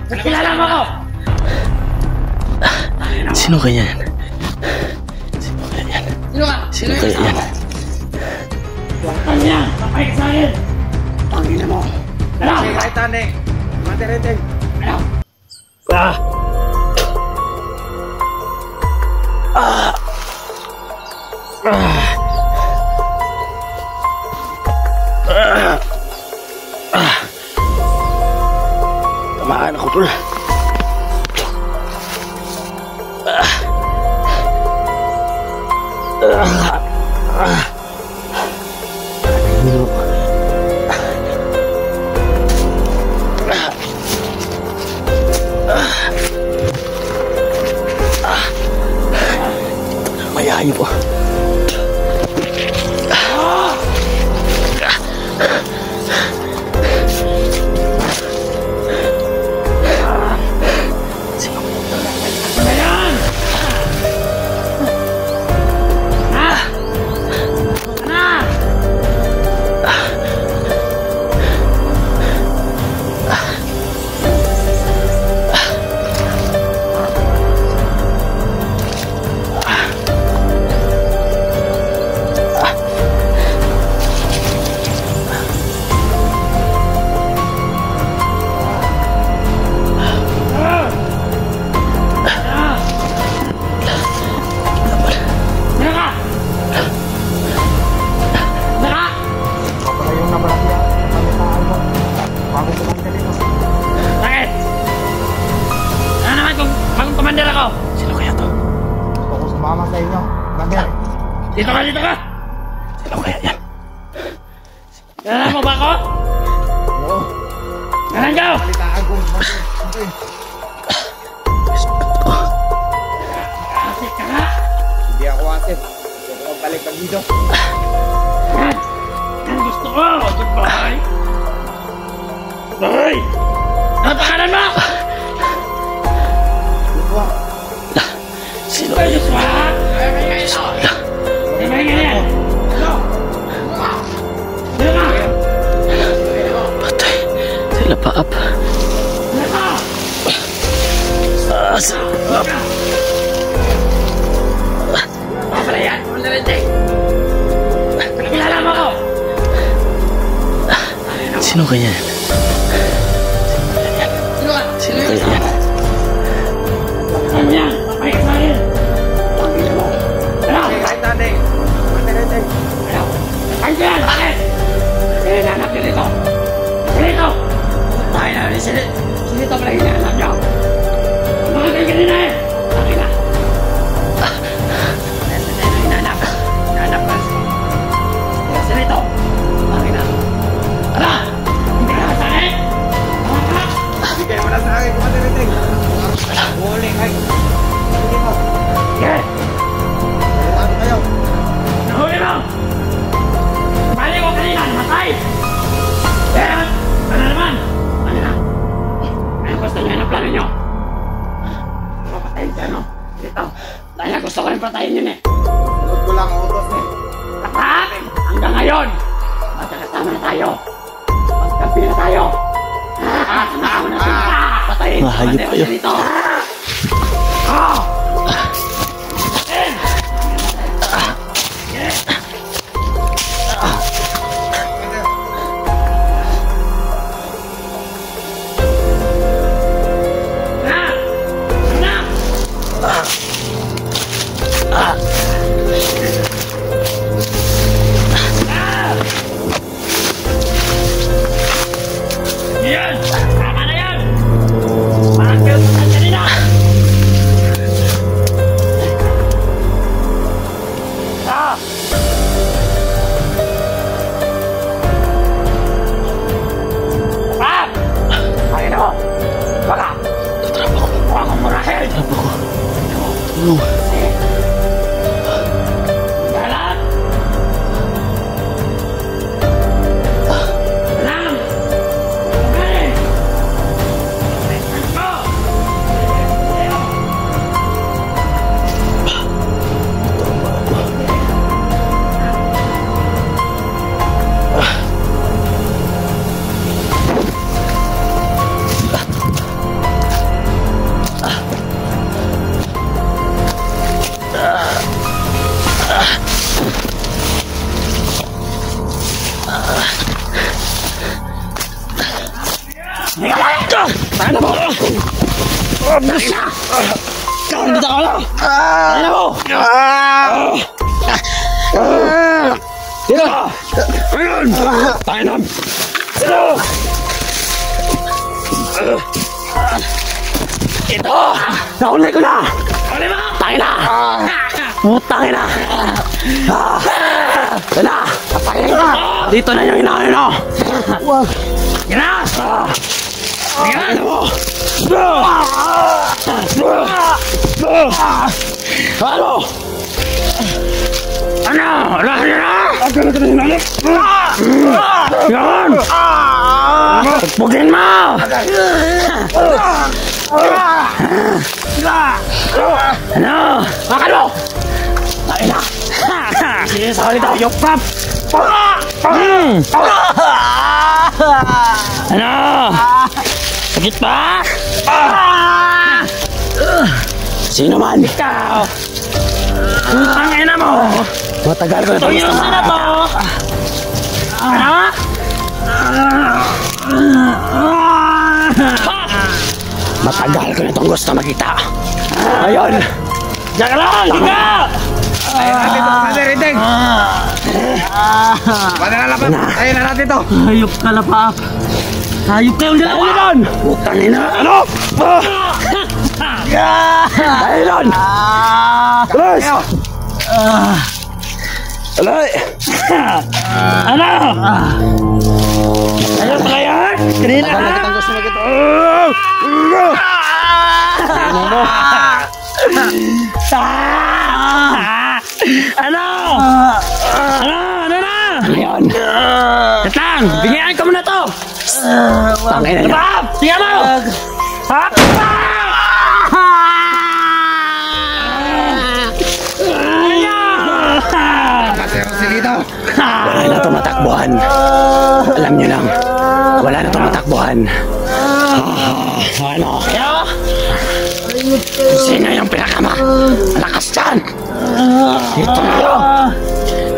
Nakilala mo ako! Sino kaya yan? Sino kaya yan? Sino ka? Sino kaya yan? Ano yan? Papay ka sa akin! Pangina mo! Ano? Kahit tane! Materete! Ano? Tamaan ako tol. Mayayain po. Dito ka, dito ka! Sino kaya yan? Kilala mo ba ako? Oo. Nananggaw! Balitaan ko. Asik ka nga! Hindi ako asip. Gusto ko balik pag dito. Yan! Yan gusto ko! Goodbye! Goodbye! Ano pangalan mo? Sino Ay, kaya Joshua! yan? Ano ba yan? Sino ka? Patay. Sila pa up. Sino ka? Sila up. Pabra yan! Mandarindig! Nakilala mo ako! Sino kaya yan? Sino ka? Sino kaya yan? Ano yan? Papay ka sa akin! Pangina mo! Ano? Kahit tane! Materete! Ano? Ay, yan! Bakit? Hinahanap nyo dito! Dito! Tayo na rin sila! Dito pala hinahanap nyo! Mga kayo kanina eh! Bakit na? Hinahanap! Hinahanap ka! Sila ito! Bakit na? Ano? Hindi ka sa akin? Tama ka? Bigay mo na sa akin kung materete! Huli kayo! Sige mo! Sige! Ano kayo? Nahuli mo! Bali ko kanina! Matay! Kaya! Ano naman? Ano na? Ano gusto nyo? Ano plano nyo? Papatayin siya, no? Dito. Dahil na gusto ko rin patayin yun eh. Sunod ko lang ang utos eh. Lahat! Hanggang ngayon! Magkakasama na tayo! Magkampi na tayo! Samahan mo na siya! Patayin! Mahayop kayo. Dito! Oh! Yan! Tama na yan! Parang pinagpuntan ka nila! Dito ka lang! Ano mo? Dito! Ayun! Tayo na! Dito! Ito! Naunay ko na! Tayo na! Putangin na! Ito na! Dito na yung inaano na! Yan na! Yan mo! Ano? Ano? Alahin na! Agad ka na hinalik! Yan! Pugpugin mo! Ano? Makan mo! Tayo na! Sige sa ulit ako, yukpap! Ano? Sakit pa? Sino man? Ikaw! Putang ina mo! Matagal ko na ito gusto na to! Ano? Matagal ko na itong gusto makita! Ayun! Diyan ka lang! Diga! Tayo natin ito, Commander Renteng! Panalalapat! Tayo na natin ito! Hayop ka na pa! Hayop kayong dalawa doon! Putang ina! Ano? Dahil doon! Tulos! Alay! Ano? Ano pala yan? Kanina ka! Nakatang gusto mo kita! Ano mo? Ano? Ano na? Ano yan? Katang! Bigyan ko muna to! Tangin na yan! Tingnan mo! Hap! Wala na itong matakbuhan. Alam nyo lang, wala na itong matakbuhan. Ano kayo? Sino yung pinakamalakas dyan? Ito na yun.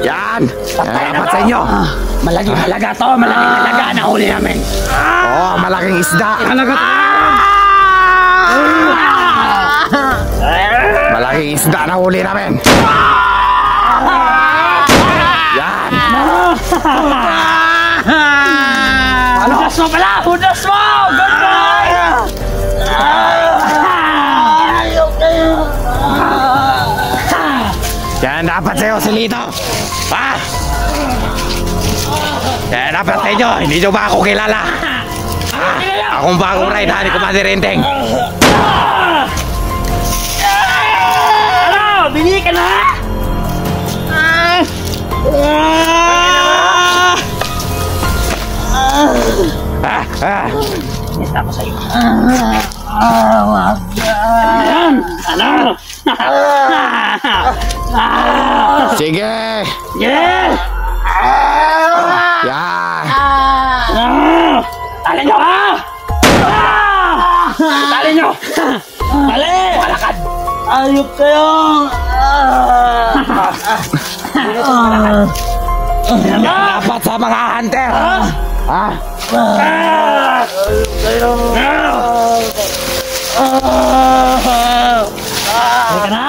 Yan! Dapat sa inyo. Malaking halaga to. Malaking halaga na huli namin. Oo, malaking isda. Halaga to. Malaking isda na huli namin. Yan! Ano? Hudas mo pala! Hudas mo! Ganda! Yan dapat sa'yo, Silito. Ha? Yan dapat sa inyo. Hindi nyo ba ako kilala? Akong bagong ride, ha? Ni Commander Renteng. Ano? Bili ka na? Nista ko sa'yo. Wag yan. Ano? Sige! Yes! Yan! Tali nyo ha! Tali nyo! Tali! Malakad! Ayok kayo! Dapat sa mga hunter! Ha? Ayok kayo! Teka na!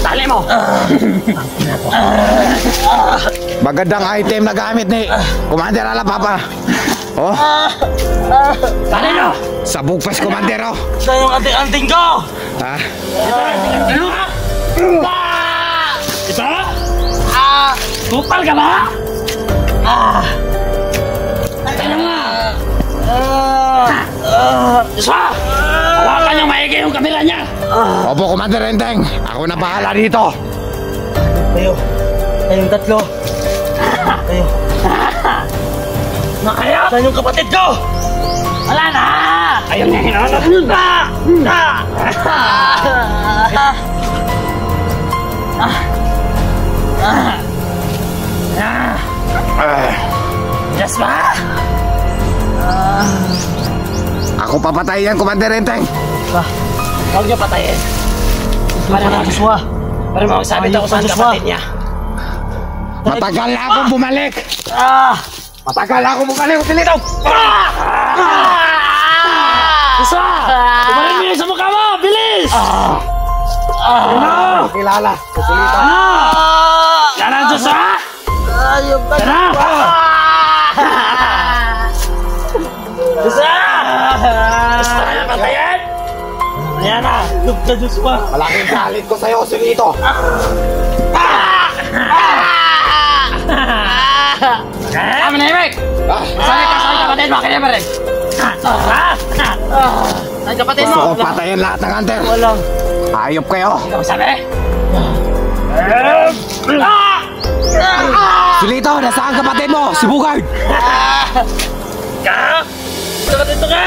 Tali mo! Magandang item na gamit ni Commander Alapapa. Oh, Tali nyo! sabog pas Commander, oh. Saan yung anting-anting ko? Ha? Ano ka? Ito? Kupal ka ba? Ano nga? Isa! Hawakan yung maigi yung kamera niya! Opo, Commander Renteng. Ako na bahala dito. Kayo. Kayong tatlo. Kayo. Nakaya! Saan yung kapatid ko? Wala na! Ayun na hinanap nyo na! Yes ba? Ako papatay yan, Commander Renteng. Huwag niyo patayin. Para Joshua. para makasabi ako sa kapatid niya. Matagal na akong bumalik. Matagal na akong bumalik. Silito! Isa! Kumarin mo yun sa mukha mo! Bilis! Ano? Kilala. Susulito. Ano? Yan ang Diyos, ha? Ayop ka Tara! Isa! Gusto ka na patayan? Ayan na! Ayop ka Diyos mo! Malaking galit ko sa'yo, Sulito. Kami na, Eric! Saan ka kapatid mo? Kaya ba rin? Saan kapatid Gusto mo? ko patayin lahat ng hunter. Walang. Ayop kayo. Ikaw sabi? Sulito, nasaan kapatid mo? Si Bugard. Ka? Kapatid mo ka?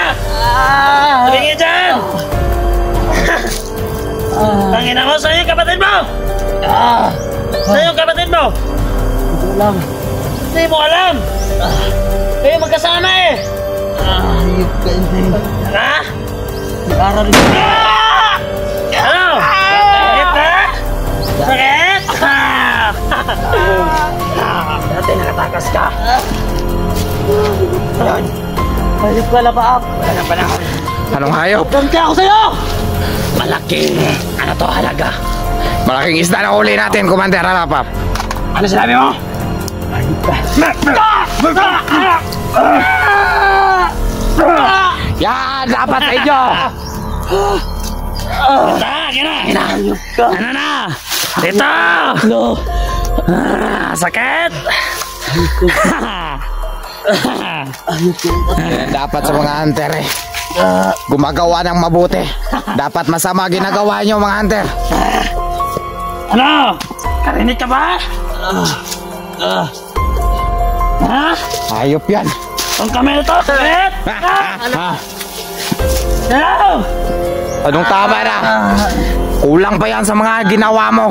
Tumingin dyan! Tangina mo, saan yung kapatid mo? Saan yung kapatid mo? Walang. Hindi mo alam! Kayo magkasama eh! Ayop ka, Inday. Ha? Nag-aral rin. Ano? Sakit ha? Sakit? Dati nakatakas ka. Ayun. Ayop ka, Lapaap. Wala nang panahon. Anong hayop? Ganti ako sa'yo! Malaking, ano to, halaga. Malaking isda na huli natin, Commander Alapap. Ano sinabi mo? Yan, dapat sa inyo. Gina! Ano na? Dito! No. Sakit! Dapat sa mga hunter eh. Gumagawa ng mabuti. Dapat masama ginagawa nyo, mga hunter. Ano? Karinig ka ba? Ha? Hayop yan. Ang kamay na to! Sakit! Ha? Ano? Anong tama na? Kulang pa yan sa mga ginawa mo.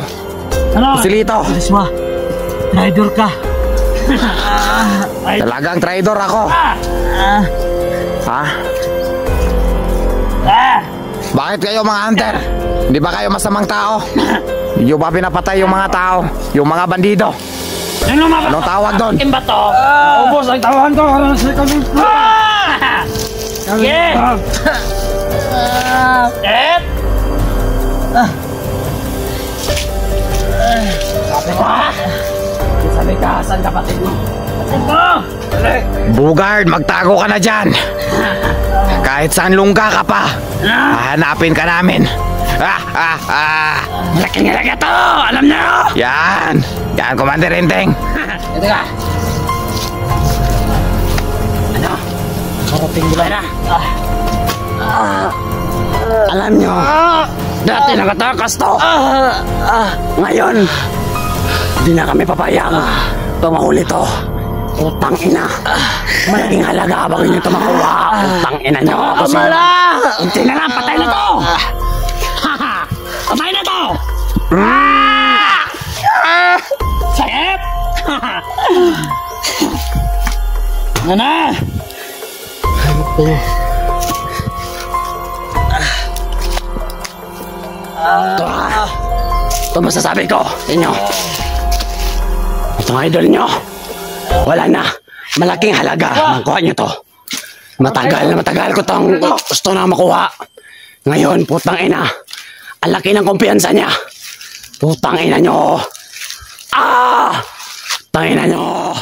Ano? Sulito, Alis mo. Traitor ka. Ay, talagang traidor ako. Ha? Bakit kayo, mga hunter? Hindi ba kayo masamang tao? Hindi nyo ba pinapatay yung mga tao? Yung mga bandido? Anong tawag doon? Imba to? Ubos ang tawahan ko. Ano sa kami? Sige! Et! Sabi ka, saan kapatid mo? Kapatid mo! Bugard, magtago ka na dyan. Kahit saan lungga ka pa, hahanapin ka namin. Laking halaga to! Alam niyo! Yan! Yan, Commander Enteng. Ito ka! Ano? Karating nila. Pera! Alam niyo, dati nakatakas to. Ngayon, di na kami papayang tumahuli to. Utang ina. Malaking halaga habang inyo tumakuha. Utang ina nyo. Unti na lang, patay na to. Patay na to. Sakit. Ano na? Ito masasabi ko sa inyo. Itong idol nyo, wala na. Malaking halaga. Makuha nyo to. Matagal ko tong gusto na makuha. Ngayon, putang ina. Ang laki ng kumpiyansa niya. Putang ina nyo. Putang ina nyo.